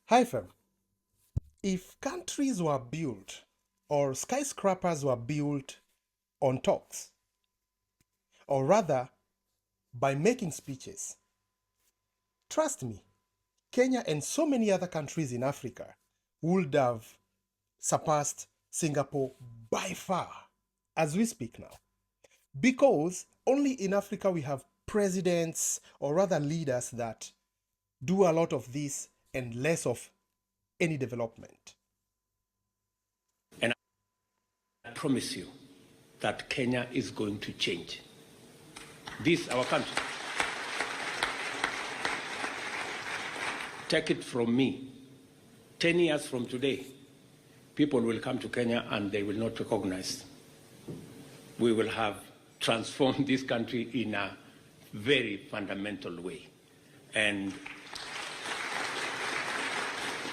Hi, fam. If countries were built or skyscrapers were built on talks, or rather by making speeches, trust me, Kenya and so many other countries in Africa would have surpassed Singapore by far as we speak now. Because only in Africa we have presidents or rather leaders that do a lot of this and less of any development. And I promise you that Kenya is going to change. This, our country. Take it from me, 10 years from today, people will come to Kenya and they will not recognize. We will have transformed this country in a very fundamental way. And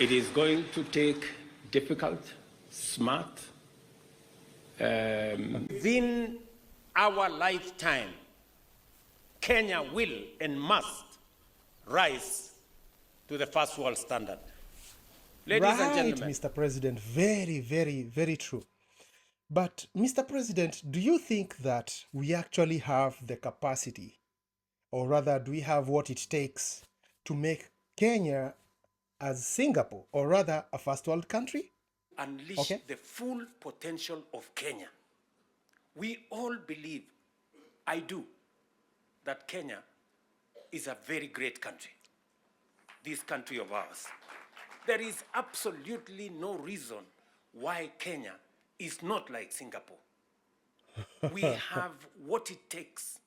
it is going to take difficult, smart, within our lifetime, Kenya will and must rise to the first world standard. Ladies and gentlemen. Mr. President, very, very, very true. But, Mr. President, do you think that we actually have the capacity, or rather, do we have what it takes to make Kenya as Singapore, or rather, a first world country? Unleash the full potential of Kenya. We all believe, I do, that Kenya is a very great country. This country of ours. There is absolutely no reason why Kenya is not like Singapore. We have what it takes.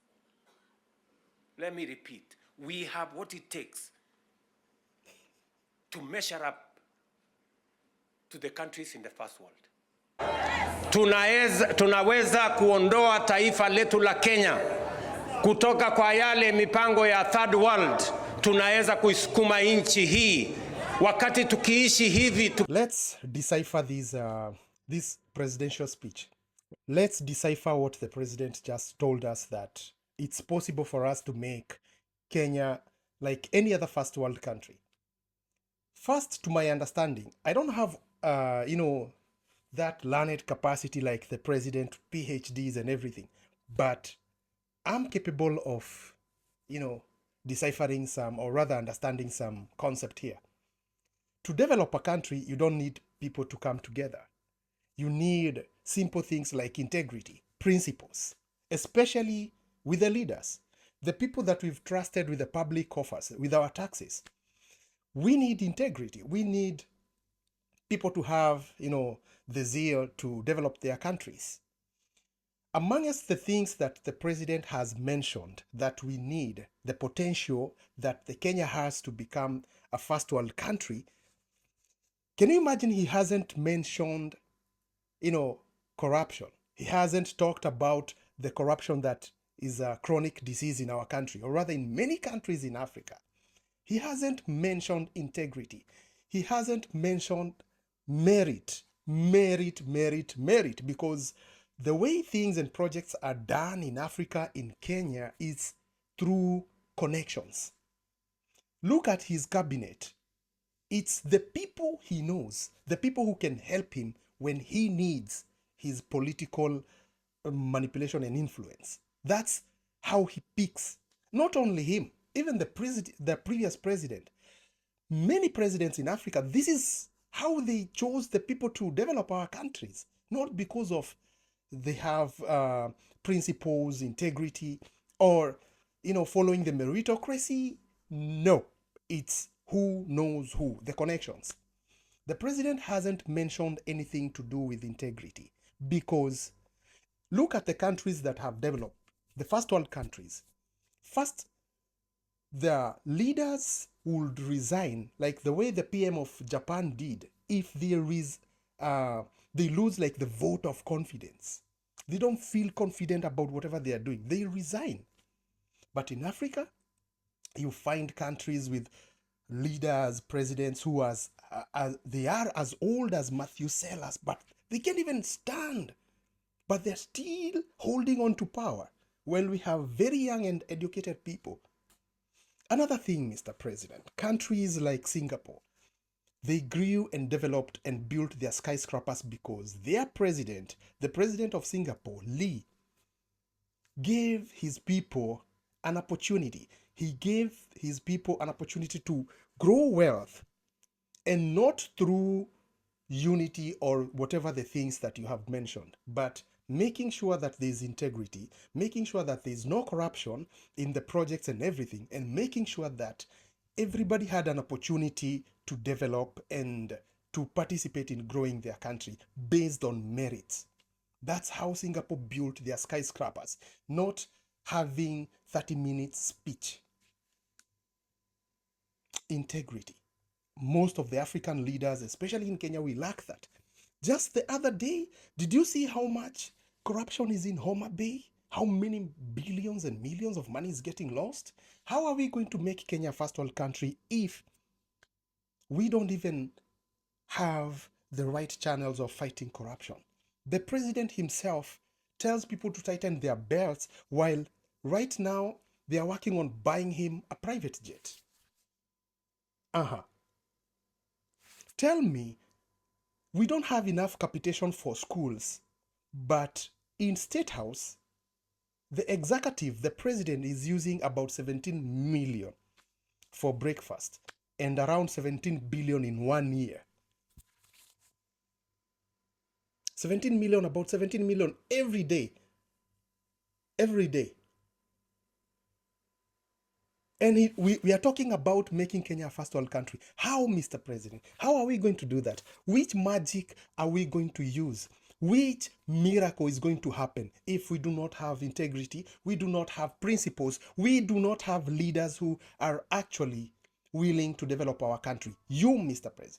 Let me repeat. We have what it takes to measure up to the countries in the first world. Tunaweza kuondoa taifa letu la Kenya kutoka kwa yale mipango ya third world. Tunaweza kuisukuma nchi hii wakati tukiishi hivi. Let's decipher this presidential speech. Let's decipher what the president just told us, that it's possible for us to make Kenya like any other first world country. First, to my understanding, I don't have, that learned capacity like the president, PhDs and everything, but I'm capable of, deciphering some, or rather understanding some concept here. To develop a country, you don't need people to come together. You need simple things like integrity, principles, especially with the leaders, the people that we've trusted with the public coffers, with our taxes. We need integrity. We need people to have, the zeal to develop their countries. Amongst the things that the president has mentioned that we need, the potential that the Kenya has to become a first world country, can you imagine he hasn't mentioned, corruption? He hasn't talked about the corruption that is a chronic disease in our country, or rather in many countries in Africa. He hasn't mentioned integrity. He hasn't mentioned merit, because the way things and projects are done in Africa, in Kenya, is through connections. Look at his cabinet. It's the people he knows, the people who can help him when he needs his political manipulation and influence. That's how he picks. Not only him, even the previous president. Many presidents in Africa, this is how they chose the people to develop our countries. Not because of they have principles, integrity, or following the meritocracy. No, it's who knows who, the connections. The president hasn't mentioned anything to do with integrity, because look at the countries that have developed, the first world countries. First, the leaders would resign, like the way the PM of Japan did, if they lose like the vote of confidence. They don't feel confident about whatever they are doing. They resign. But in Africa, you find countries with leaders, presidents who they are as old as Matthew Sellers, but they can't even stand. But they're still holding on to power, while we have very young and educated people. Another thing, Mr. President, countries like Singapore, They grew and developed and built their skyscrapers because their president, the president of Singapore, Lee, gave his people an opportunity. He gave his people an opportunity to grow wealth, and not through unity or whatever the things that you have mentioned, but making sure that there's integrity, making sure that there's no corruption in the projects and everything, and making sure that everybody had an opportunity to develop and to participate in growing their country based on merits. That's how Singapore built their skyscrapers, not having 30 minutes speech. Integrity. Most of the African leaders, especially in Kenya, we lack that. Just the other day, did you see how much corruption is in Homa Bay? How many billions and millions of money is getting lost? How are we going to make Kenya a first world country if we don't even have the right channels of fighting corruption? The president himself tells people to tighten their belts, while right now they are working on buying him a private jet. Tell me, we don't have enough capitation for schools, but in State House, the executive, the president, is using about 17 million for breakfast and around 17 billion in 1 year. 17 million, about 17 million every day. Every day. And we are talking about making Kenya a first world country. How, Mr. President? How are we going to do that? Which magic are we going to use? Which miracle is going to happen if we do not have integrity, we do not have principles, we do not have leaders who are actually willing to develop our country? You, Mr. President.